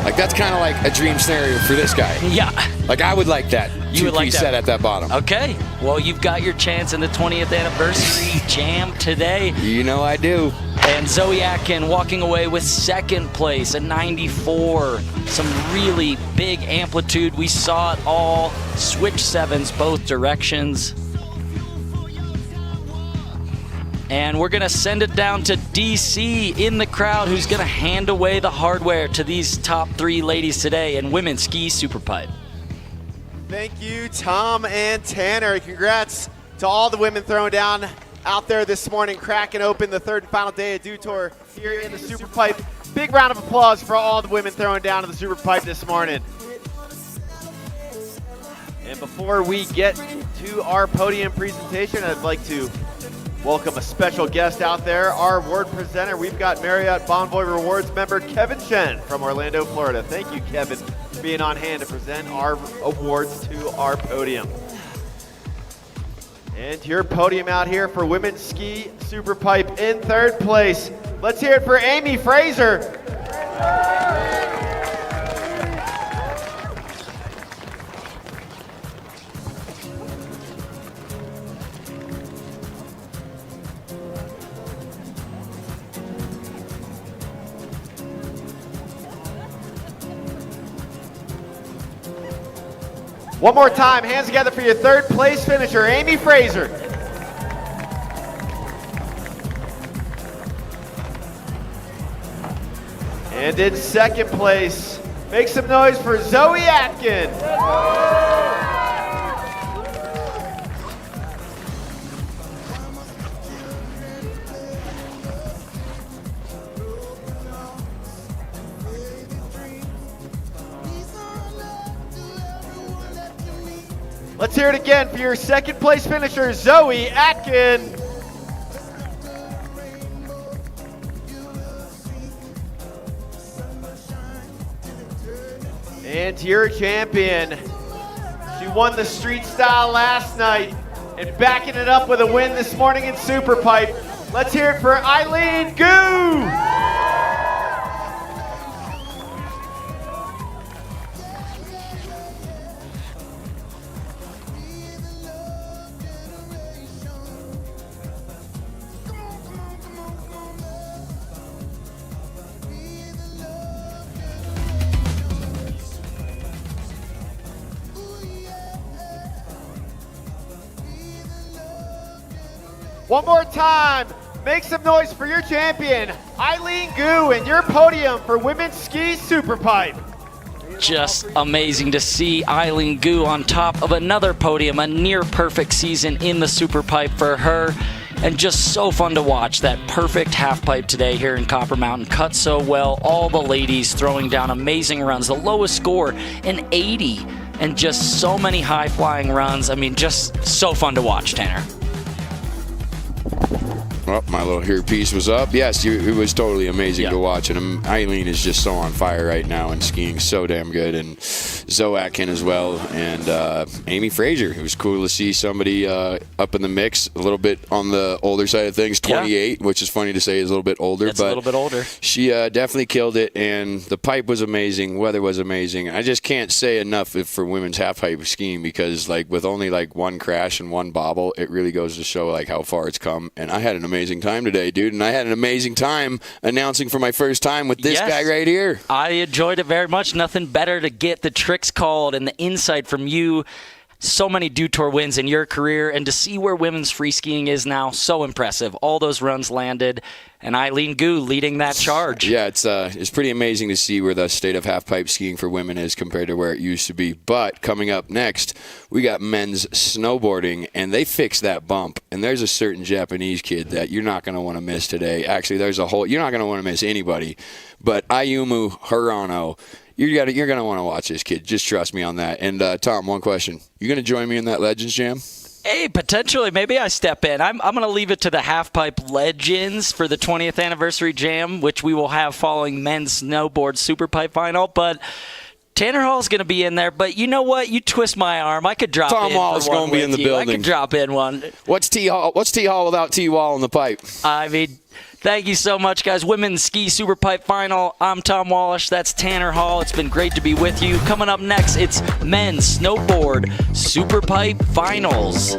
like, that's kind of like a dream scenario for this guy. Yeah. Like, I would like that. You would like that. Set at that bottom. Okay. Well, you've got your chance in the 20th anniversary jam today. You know I do. And Zoe Atkin walking away with second place, a 94. Some really big amplitude. We saw it all. Switch sevens both directions. And we're going to send it down to DC in the crowd, who's going to hand away the hardware to these top three ladies today in women's ski superpipe. Thank you, Tom and Tanner. Congrats to all the women throwing down out there this morning, cracking open the third and final day of Dew Tour here in the Superpipe. Big round of applause for all the women throwing down in the Superpipe this morning. And before we get to our podium presentation, I'd like to welcome a special guest out there, our award presenter. We've got Marriott Bonvoy Rewards member Kevin Shen from Orlando, Florida. Thank you, Kevin, for being on hand to present our awards to our podium. And your podium out here for women's ski superpipe in third place. Let's hear it for Amy Fraser. One more time, hands together for your third place finisher, Amy Fraser. And in second place, make some noise for Zoe Atkin. Let's hear it again for your second place finisher, Zoe Atkin. And your champion. She won the street style last night and backing it up with a win this morning in Superpipe. Let's hear it for Eileen Gu. One more time, make some noise for your champion, Eileen Gu, and your podium for Women's Ski Superpipe. Just amazing to see Eileen Gu on top of another podium, a near perfect season in the Superpipe for her. And just so fun to watch that perfect half pipe today here in Copper Mountain. Cut so well, all the ladies throwing down amazing runs. The lowest score, an 80, and just so many high flying runs. I mean, just so fun to watch, Tanner. Well, my little hair piece was up. Yes, it was totally amazing to watch. And Eileen is just so on fire right now and skiing so damn good. And Zoe Atkin as well. And Amy Fraser. It was cool to see somebody up in the mix, a little bit on the older side of things, 28, which is funny to say is a little bit older. It's a little bit older. She definitely killed it. And the pipe was amazing. Weather was amazing. I just can't say enough for women's half pipe skiing, because like with only like one crash and one bobble, it really goes to show like how far it's come. And I had an amazing time today, dude, and I had an amazing time announcing for my first time with this guy right here. I enjoyed it very much. Nothing better to get the tricks called and the insight from you. So many Dew Tour wins in your career, and to see where women's free skiing is now, so impressive. All those runs landed, and Eileen Gu leading that charge. Yeah, it's pretty amazing to see where the state of half-pipe skiing for women is compared to where it used to be. But coming up next, we got men's snowboarding, and they fixed that bump. And there's a certain Japanese kid that you're not going to want to miss today. Actually, you're not going to want to miss anybody. But Ayumu Hirano, you're gonna want to watch this kid. Just trust me on that. And Tom, one question: you gonna join me in that Legends Jam? Hey, potentially, maybe I step in. I'm going to leave it to the halfpipe legends for the 20th anniversary jam, which we will have following men's snowboard superpipe final. But Tanner Hall's going to be in there. But you know what? You twist my arm. I could drop Tom in. Wall's going to be in the building. I could drop in one. What's T Hall without T Wall in the pipe? I mean, thank you so much, guys. Women's Ski Superpipe Final. I'm Tom Wallish. That's Tanner Hall. It's been great to be with you. Coming up next, it's Men's Snowboard Superpipe Finals.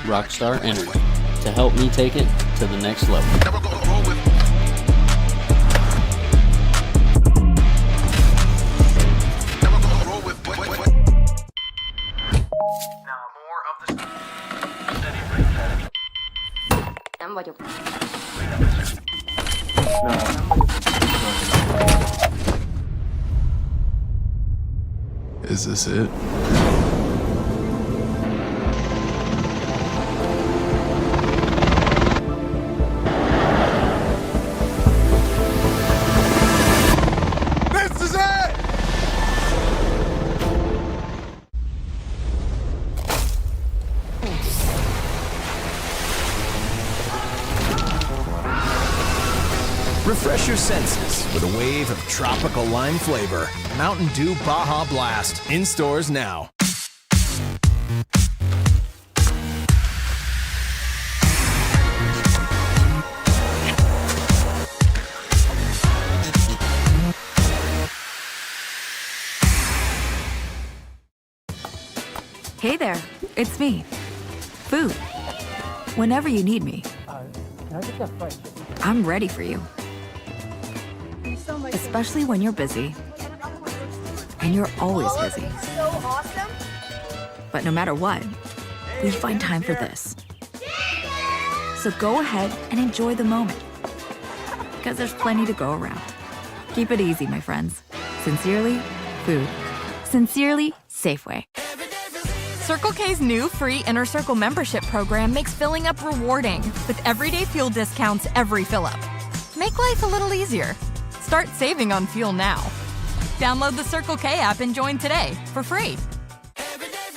Rockstar Energy to help me take it to the next level. Is this it? Refresh your senses with a wave of tropical lime flavor. Mountain Dew Baja Blast. In stores now. Hey there, it's me. Food. Whenever you need me, I'm ready for you. Especially when you're busy. And you're always busy. But no matter what, we find time for this. So go ahead and enjoy the moment. Because there's plenty to go around. Keep it easy, my friends. Sincerely, Food. Sincerely, Safeway. Circle K's new free Inner Circle membership program makes filling up rewarding with everyday fuel discounts every fill-up. Make life a little easier. Start saving on fuel now. Download the Circle K app and join today for free.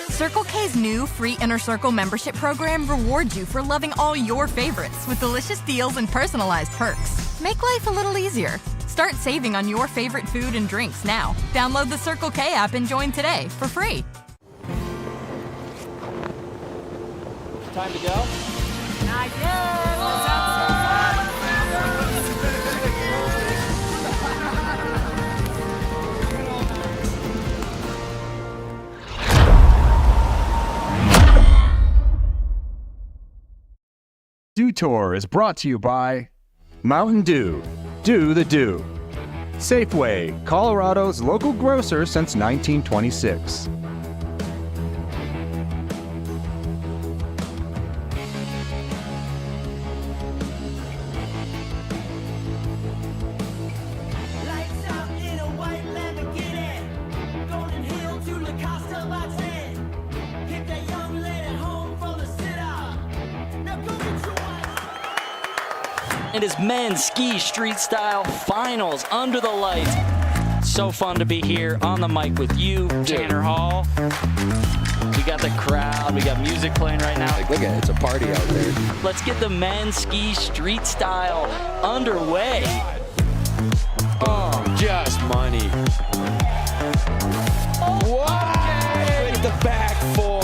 Circle K's new free Inner Circle membership program rewards you for loving all your favorites with delicious deals and personalized perks. Make life a little easier. Start saving on your favorite food and drinks now. Download the Circle K app and join today for free. Time to go? Not yet. Let's have some fun. Dew Tour is brought to you by Mountain Dew. Do the Dew. Safeway, Colorado's local grocer since 1926. It is men's ski street style finals under the lights. So fun to be here on the mic with you, Tanner Hall. We got the crowd, we got music playing right now. Like, look at it, it's a party out there. Let's get the men's ski street style underway. Oh, just money. Wow! With the back four.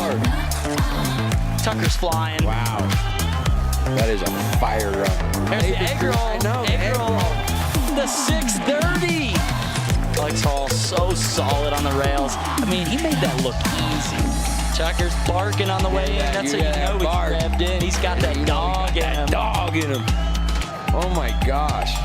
Tucker's flying. Wow. That is a fire run. There's the egg roll. I know, egg roll. The 630. Alex Hall so solid on the rails. I mean, he made that look easy. Tucker's barking on the way in. That's how you know he's revved in. He's got that dog in him. Dog in him. Oh my gosh.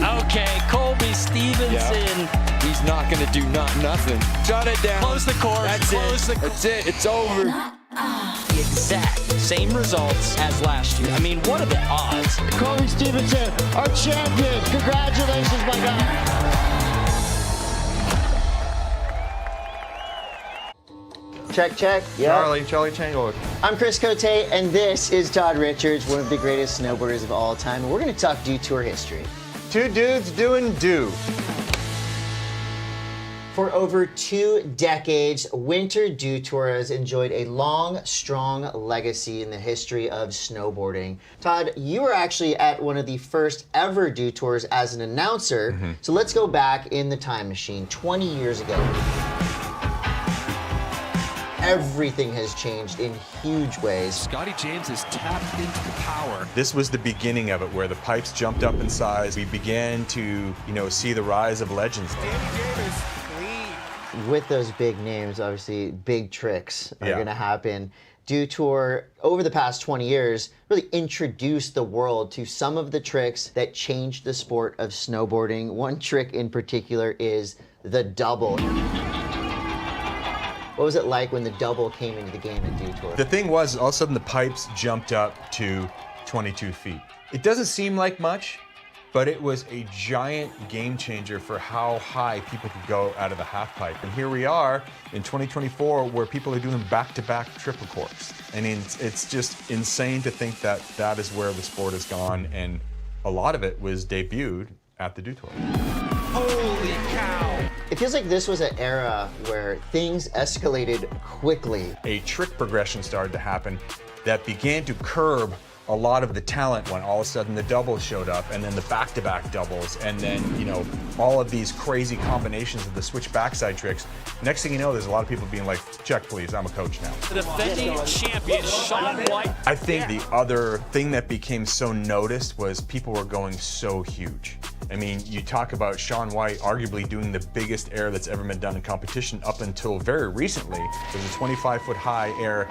Okay, Colby Stevenson. He's not going to do nothing. Shut it down. Close the course. That's it. That's it. It's over. The exact same results as last year. I mean, what are the odds? Colby Stevenson, our champion. Congratulations, my guy. Check, check. Yep. Charlie Tango. I'm Chris Cote, and this is Todd Richards, one of the greatest snowboarders of all time. And we're going to talk Dew Tour history. Two dudes doing Dew. For over 2 decades, Winter Dew Tour has enjoyed a long, strong legacy in the history of snowboarding. Todd, you were actually at one of the first ever Dew Tours as an announcer. So let's go back in the time machine, 20 years ago. Everything has changed in huge ways. Scotty James has tapped into the power. This was the beginning of it, where the pipes jumped up in size. We began to, see the rise of legends. With those big names, obviously, big tricks are going to happen. Dew Tour, over the past 20 years, really introduced the world to some of the tricks that changed the sport of snowboarding. One trick in particular is the double. What was it like when the double came into the game at Dew Tour? The thing was, all of a sudden the pipes jumped up to 22 feet. It doesn't seem like much, but it was a giant game changer for how high people could go out of the half pipe. And here we are in 2024 where people are doing back-to-back triple corks. I mean, it's just insane to think that that is where the sport has gone, and a lot of it was debuted at the Dew Tour. Holy cow! It feels like this was an era where things escalated quickly. A trick progression started to happen that began to curb a lot of the talent when all of a sudden the doubles showed up, and then the back-to-back doubles, and then, all of these crazy combinations of the switch backside tricks. Next thing you know, there's a lot of people being like, check please, I'm a coach now. The defending champion, Shaun White. I think the other thing that became so noticed was people were going so huge. I mean, you talk about Shaun White arguably doing the biggest air that's ever been done in competition up until very recently. There's a 25-foot high air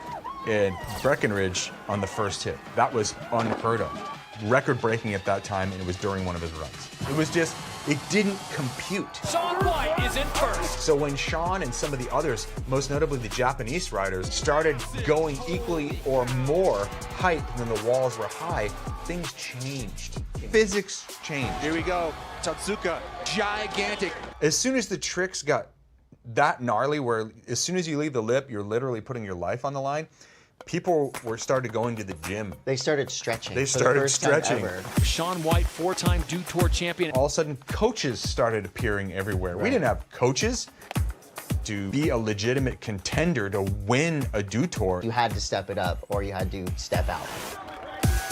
in Breckenridge on the first hit. That was unheard of. Record-breaking at that time, and it was during one of his runs. It was just, it didn't compute. Shaun White is in first. So when Shaun and some of the others, most notably the Japanese riders, started going equally or more height than the walls were high, things changed. Physics changed. Here we go. Tatsuka, gigantic. As soon as the tricks got that gnarly, where as soon as you leave the lip, you're literally putting your life on the line, people started going to the gym. They started stretching. They started stretching. Shaun White, 4-time Dew Tour champion. All of a sudden, coaches started appearing everywhere. Right. We didn't have coaches. To be a legitimate contender to win a Dew Tour, you had to step it up, or you had to step out.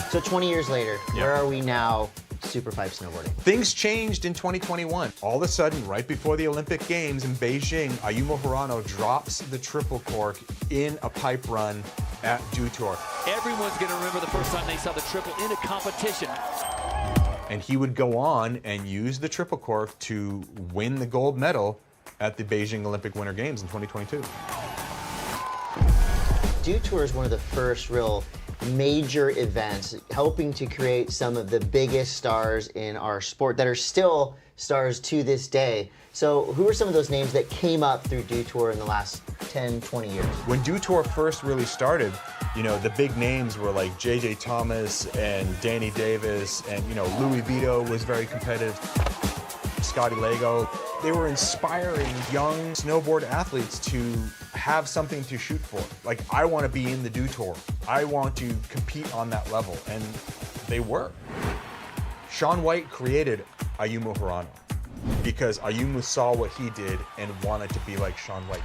So 20 years later, where are we now? Superpipe snowboarding. Things changed in 2021. All of a sudden, right before the Olympic Games in Beijing, Ayumu Hirano drops the triple cork in a pipe run at Dew Tour. Everyone's going to remember the first time they saw the triple in a competition. And he would go on and use the triple cork to win the gold medal at the Beijing Olympic Winter Games in 2022. Dew Tour is one of the first real major events, helping to create some of the biggest stars in our sport that are still stars to this day. So who are some of those names that came up through Dew Tour in the last 10, 20 years? When Dew Tour first really started, the big names were like J.J. Thomas and Danny Davis, and, Louis Vito was very competitive, Scotty Lego. They were inspiring young snowboard athletes to have something to shoot for. Like, I want to be in the Dew Tour. I want to compete on that level, and they were. Shaun White created Ayumu Hirano because Ayumu saw what he did and wanted to be like Shaun White.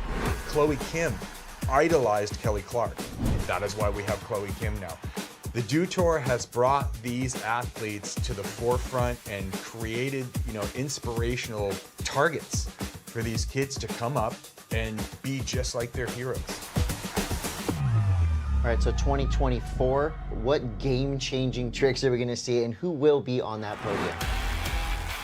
Chloe Kim idolized Kelly Clark. That is why we have Chloe Kim now. The Dew Tour has brought these athletes to the forefront and created, inspirational targets for these kids to come up and be just like their heroes. All right, so 2024, what game-changing tricks are we going to see, and who will be on that podium?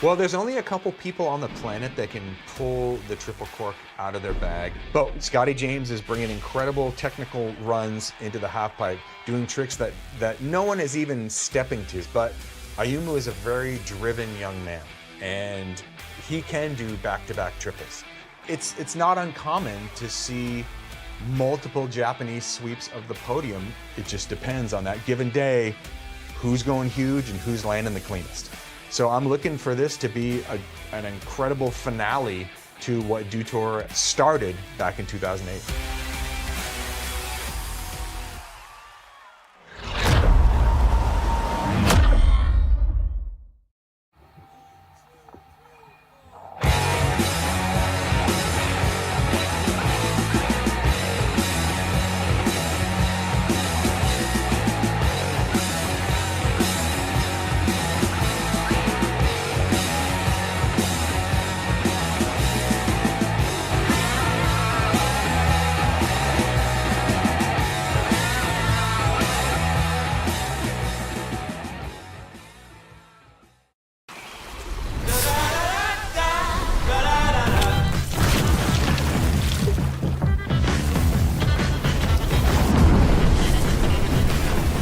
Well, there's only a couple people on the planet that can pull the triple cork out of their bag. But Scotty James is bringing incredible technical runs into the half pipe, doing tricks that no one is even stepping to. But Ayumu is a very driven young man, and he can do back-to-back triples. It's not uncommon to see multiple Japanese sweeps of the podium. It just depends on that given day who's going huge and who's landing the cleanest. So I'm looking for this to be an incredible finale to what Dew Tour started back in 2008.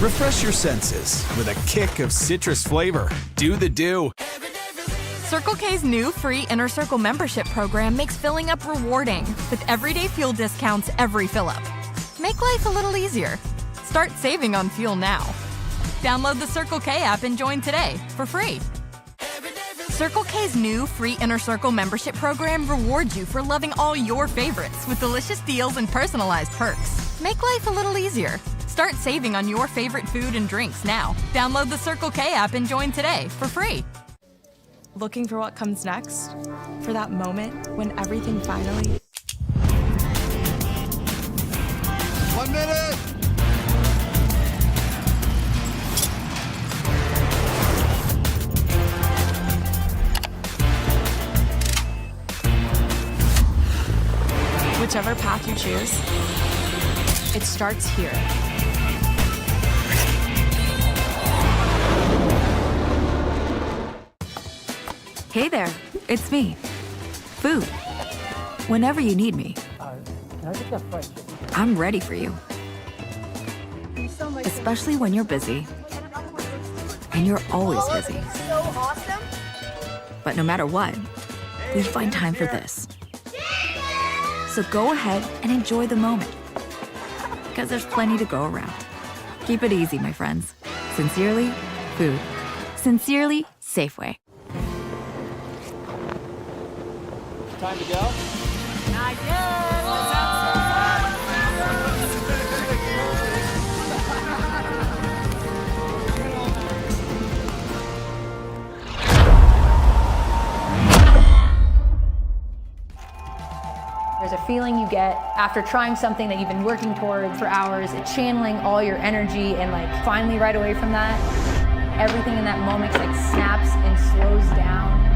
Refresh your senses with a kick of citrus flavor. Do the Dew. Circle K's new free Inner Circle membership program makes filling up rewarding with everyday fuel discounts every fill-up. Make life a little easier. Start saving on fuel now. Download the Circle K app and join today for free. Circle K's new free Inner Circle membership program rewards you for loving all your favorites with delicious deals and personalized perks. Make life a little easier. Start saving on your favorite food and drinks now. Download the Circle K app and join today for free. Looking for what comes next? For that moment when everything finally... 1 minute! Whichever path you choose, it starts here. Hey there, it's me. Food. Whenever you need me, I'm ready for you. Especially when you're busy. And you're always busy. But no matter what, we find time for this. So go ahead and enjoy the moment. Because there's plenty to go around. Keep it easy, my friends. Sincerely, Food. Sincerely, Safeway. Time to go? Not yet. Let's have There's a feeling you get after trying something that you've been working towards for hours, channeling all your energy, and like finally right away from that, everything in that moment like snaps and slows down.